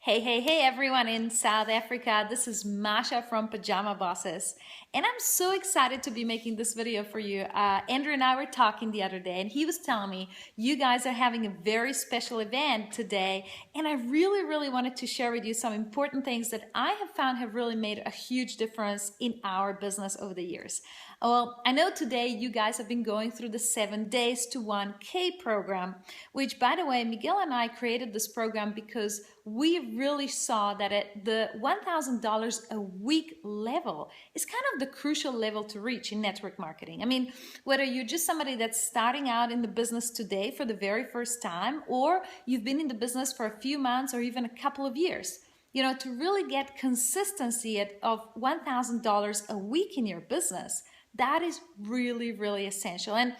Hey everyone in South Africa. This is Masha from Pyjama Bosses. And I'm so excited to be making this video for you. Andrew and I were talking the other day and he was telling me you guys are having a very special event today. And I really wanted to share with you some important things that I have found have really made a huge difference in our business over the years. Well, I know today you guys have been going through the 7 days to 1K program, which by the way, Miguel and I created this program because we really saw that at the $1,000 a week level is kind of the crucial level to reach in network marketing. I mean, whether you're just somebody that's starting out in the business today for the very first time, or you've been in the business for a few months or even a couple of years, to really get consistency of $1,000 a week in your business, that is really essential. And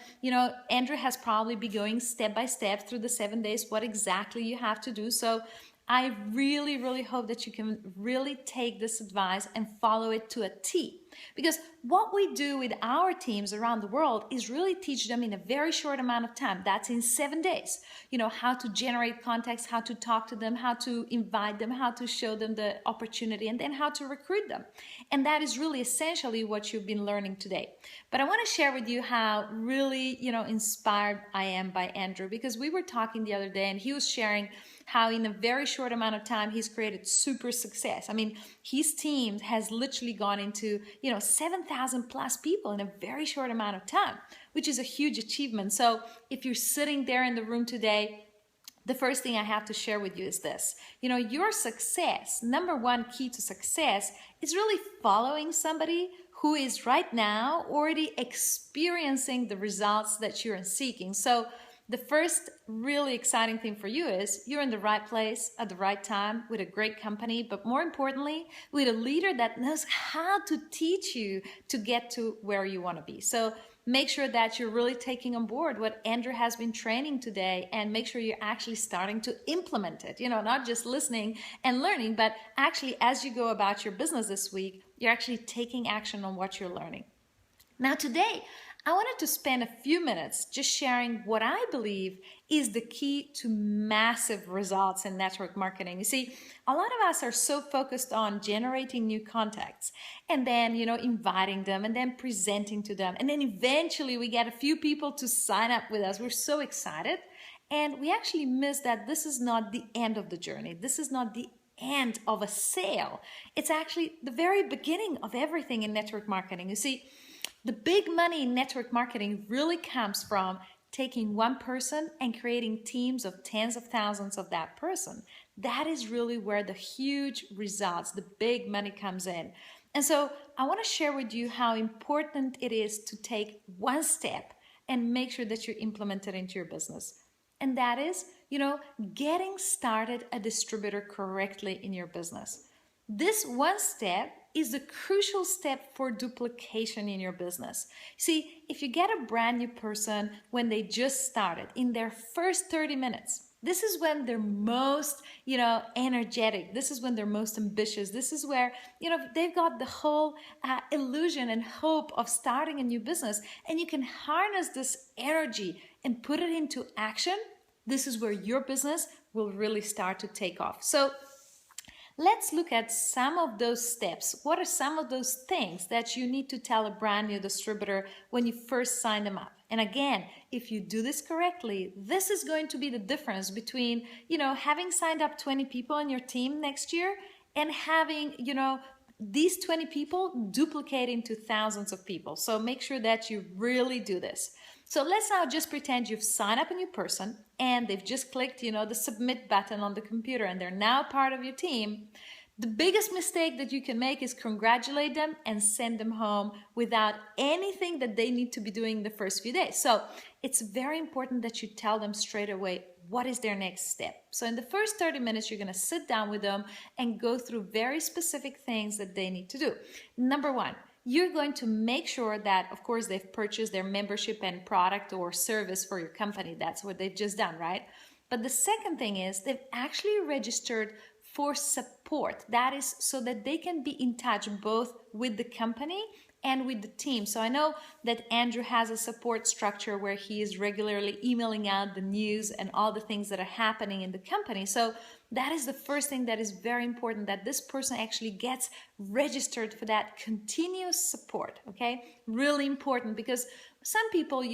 Andrew has probably been going step by step through the 7 days what exactly you have to do. So I really hope that you can really take this advice and follow it to a T. Because what we do with our teams around the world is really teach them in a very short amount of time. That's in 7 days. How to generate contacts, how to talk to them, how to invite them, how to show them the opportunity, and then how to recruit them. And that is really essentially what you've been learning today. But I want to share with you how really, inspired I am by Andrew, because we were talking the other day and he was sharing how in a very short amount of time he's created super success. I mean, his team has literally gone into 7,000 plus people in a very short amount of time, which is a huge achievement. So if you're sitting there in the room today, the first thing I have to share with you is this. Your success, number one key to success is really following somebody who is right now already experiencing the results that you're seeking. So the first really exciting thing for you is you're in the right place at the right time with a great company, but more importantly, with a leader that knows how to teach you to get to where you want to be. So make sure that you're really taking on board what Andrew has been training today and make sure you're actually starting to implement it, not just listening and learning, but actually as you go about your business this week, you're actually taking action on what you're learning. Now today, I wanted to spend a few minutes just sharing what I believe is the key to massive results in network marketing. You see, a lot of us are so focused on generating new contacts and then, inviting them and then presenting to them. And then eventually we get a few people to sign up with us. We're so excited. And we actually miss that this is not the end of the journey. This is not the end of a sale. It's actually the very beginning of everything in network marketing. You see, the big money in network marketing really comes from taking one person and creating teams of tens of thousands of that person. That is really where the huge results, the big money comes in. And so I want to share with you how important it is to take one step and make sure that you implement it into your business. And that is, getting started a distributor correctly in your business. This one step is the crucial step for duplication in your business. See, if you get a brand new person when they just started in their first 30 minutes, this is when they're most, energetic. This is when they're most ambitious. This is where, they've got the whole illusion and hope of starting a new business. And you can harness this energy and put it into action. This is where your business will really start to take off. So let's look at some of those steps. What are some of those things that you need to tell a brand new distributor when you first sign them up? And again, if you do this correctly, this is going to be the difference between, having signed up 20 people on your team next year and having, these 20 people duplicate into thousands of people. So make sure that you really do this. So let's now just pretend you've signed up a new person and they've just clicked, the submit button on the computer and they're now part of your team. The biggest mistake that you can make is congratulate them and send them home without anything that they need to be doing the first few days. So it's very important that you tell them straight away what is their next step. So in the first 30 minutes, you're going to sit down with them and go through very specific things that they need to do. Number one, you're going to make sure that, of course, they've purchased their membership and product or service for your company. That's what they've just done, right? But the second thing is they've actually registered for support. That is so that they can be in touch both with the company and with the team. So I know that Andrew has a support structure where he is regularly emailing out the news and all the things that are happening in the company. So that is the first thing that is very important, that this person actually gets registered for that continuous support, okay? Really important, because some people,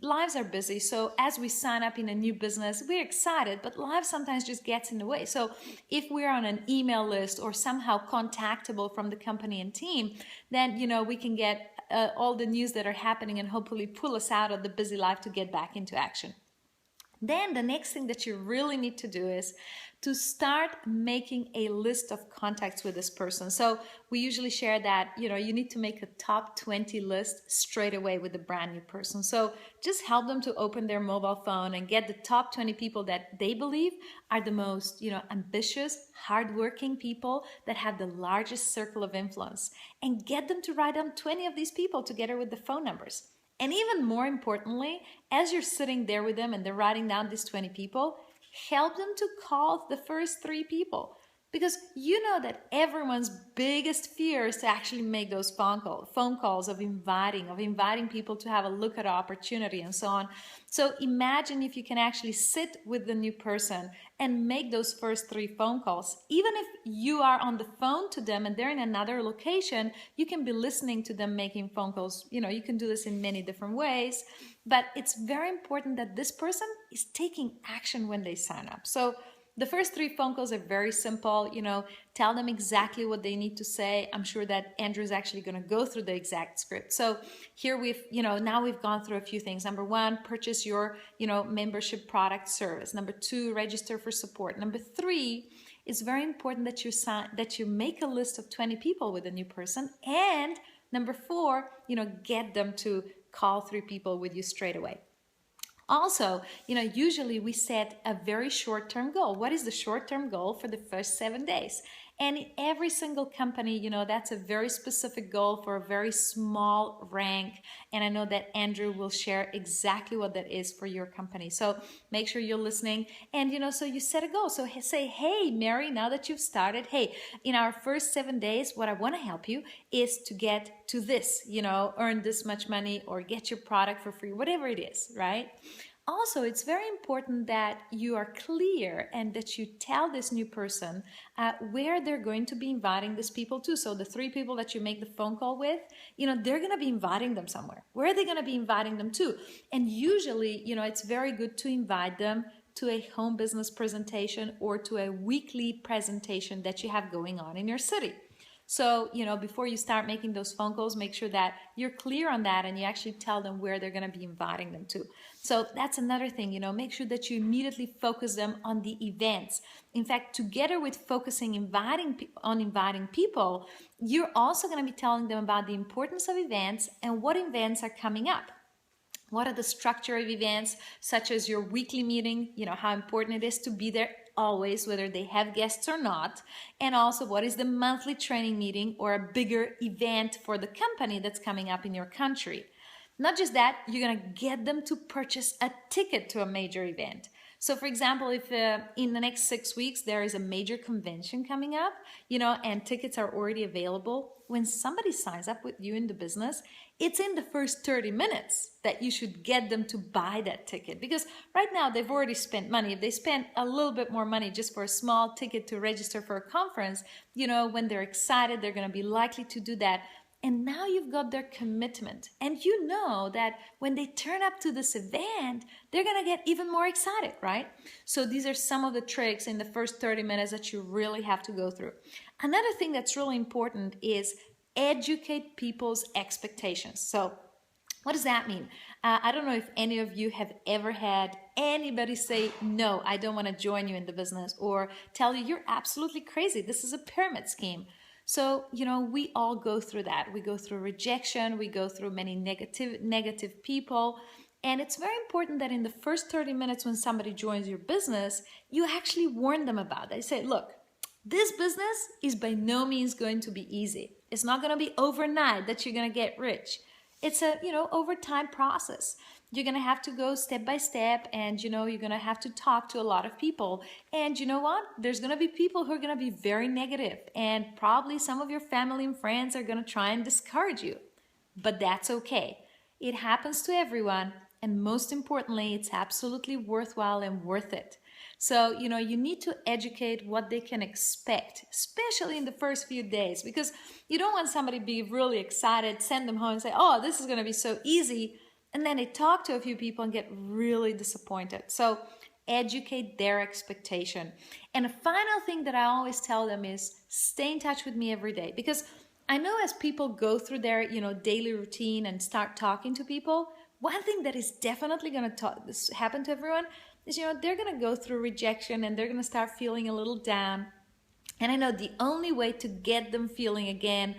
lives are busy. So as we sign up in a new business, we're excited, but life sometimes just gets in the way. So if we're on an email list or somehow contactable from the company and team, then, we can get all the news that are happening and hopefully pull us out of the busy life to get back into action. Then the next thing that you really need to do is to start making a list of contacts with this person. So we usually share that, you need to make a top 20 list straight away with a brand new person. So just help them to open their mobile phone and get the top 20 people that they believe are the most, ambitious, hardworking people that have the largest circle of influence, and get them to write down 20 of these people together with the phone numbers. And even more importantly, as you're sitting there with them and they're writing down these 20 people, help them to call the first 3 people. Because you know that everyone's biggest fear is to actually make those phone calls of inviting people to have a look at an opportunity and so on. So imagine if you can actually sit with the new person and make those first 3 phone calls. Even if you are on the phone to them and they're in another location, you can be listening to them making phone calls. You can do this in many different ways, but it's very important that this person is taking action when they sign up. So the first 3 phone calls are very simple. Tell them exactly what they need to say. I'm sure that Andrew is actually going to go through the exact script. So here now we've gone through a few things. Number 1, purchase your, membership product service. Number 2, register for support. Number 3, it's very important that you make a list of 20 people with a new person. And number 4, get them to call 3 people with you straight away. Also, usually we set a very short-term goal. What is the short-term goal for the first 7 days? And in every single company, that's a very specific goal for a very small rank. And I know that Andrew will share exactly what that is for your company. So make sure you're listening. And, so you set a goal. So say, hey, Mary, now that you've started, hey, in our first 7 days, what I want to help you is to get to this, earn this much money or get your product for free, whatever it is, right? Also, it's very important that you are clear and that you tell this new person where they're going to be inviting these people to. So the 3 people that you make the phone call with, they're going to be inviting them somewhere. Where are they going to be inviting them to? And usually, it's very good to invite them to a home business presentation or to a weekly presentation that you have going on in your city. So, before you start making those phone calls, make sure that you're clear on that and you actually tell them where they're going to be inviting them to. So that's another thing, make sure that you immediately focus them on the events. In fact, together with focusing on inviting people, you're also going to be telling them about the importance of events and what events are coming up. What are the structure of events, such as your weekly meeting, how important it is to be there always, whether they have guests or not, and also what is the monthly training meeting or a bigger event for the company that's coming up in your country. Not just that, you're going to get them to purchase a ticket to a major event. So for example, if in the next 6 weeks there is a major convention coming up, and tickets are already available, when somebody signs up with you in the business, it's in the first 30 minutes that you should get them to buy that ticket. Because right now they've already spent money. If they spend a little bit more money just for a small ticket to register for a conference, when they're excited, they're going to be likely to do that. And now you've got their commitment. And you know that when they turn up to this event, they're going to get even more excited, right? So these are some of the tricks in the first 30 minutes that you really have to go through. Another thing that's really important is educate people's expectations. So what does that mean? I don't know if any of you have ever had anybody say, no, I don't want to join you in the business, or tell you, you're absolutely crazy. This is a pyramid scheme. So, we all go through that. We go through rejection. We go through many negative people. And it's very important that in the first 30 minutes when somebody joins your business, you actually warn them about it. You say, look, this business is by no means going to be easy. It's not going to be overnight that you're going to get rich. It's a, over time process. you're gonna have to go step by step, and you're gonna have to talk to a lot of people. And you know what? There's gonna be people who are gonna be very negative, and probably some of your family and friends are gonna try and discourage you. But that's okay. It happens to everyone, and most importantly, it's absolutely worthwhile and worth it. So, you need to educate what they can expect, especially in the first few days, because you don't want somebody to be really excited, send them home and say, oh, this is going to be so easy. And then they talk to a few people and get really disappointed. So educate their expectation. And a final thing that I always tell them is stay in touch with me every day, because I know as people go through their, daily routine and start talking to people, one thing that is definitely going to happen to everyone is, they're going to go through rejection and they're going to start feeling a little down. And I know the only way to get them feeling again,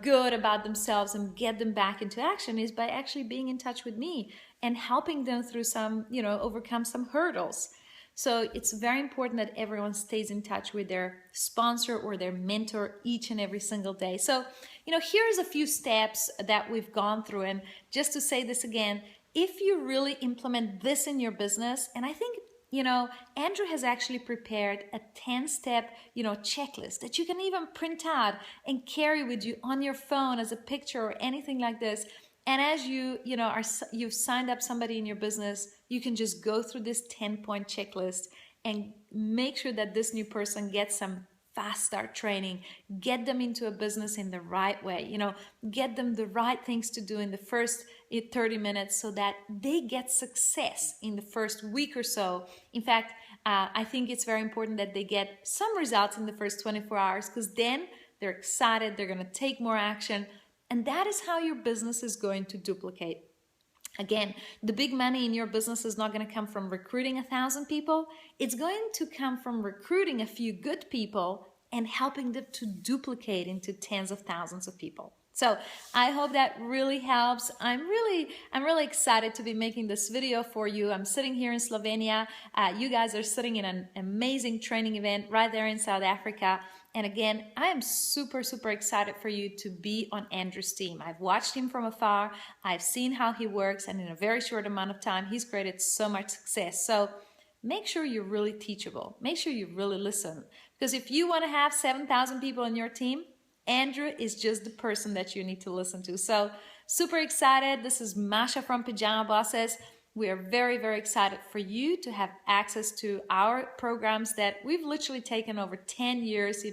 good about themselves and get them back into action is by actually being in touch with me and helping them through some, overcome some hurdles. So it's very important that everyone stays in touch with their sponsor or their mentor each and every single day. So, here's a few steps that we've gone through. And just to say this again, if you really implement this in your business, and I think, Andrew has actually prepared a 10-step, checklist that you can even print out and carry with you on your phone as a picture or anything like this. And as you've signed up somebody in your business, you can just go through this 10-point checklist and make sure that this new person gets some fast start training, get them into a business in the right way, get them the right things to do in the first 30 minutes so that they get success in the first week or so. In fact, I think it's very important that they get some results in the first 24 hours, because then they're excited, they're going to take more action, and that is how your business is going to duplicate. Again, the big money in your business is not going to come from recruiting 1,000 people. It's going to come from recruiting a few good people and helping them to duplicate into tens of thousands of people. So I hope that really helps. I'm really excited to be making this video for you. I'm sitting here in Slovenia. You guys are sitting in an amazing training event right there in South Africa. And again, I am super excited for you to be on Andrew's team. I've watched him from afar. I've seen how he works, and in a very short amount of time, he's created so much success. So make sure you're really teachable. Make sure you really listen. Because if you want to have 7,000 people on your team, Andrew is just the person that you need to listen to. So super excited. This is Masha from Pyjama Bosses. We are very excited for you to have access to our programs that we've literally taken over 10 years,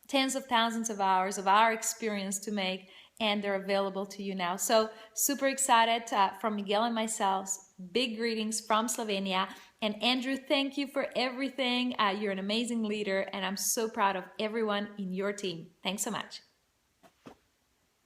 tens of thousands of hours of our experience to make, and they're available to you now. So super excited from Miguel and myself. Big greetings from Slovenia. And Andrew, thank you for everything. You're an amazing leader, and I'm so proud of everyone in your team. Thanks so much.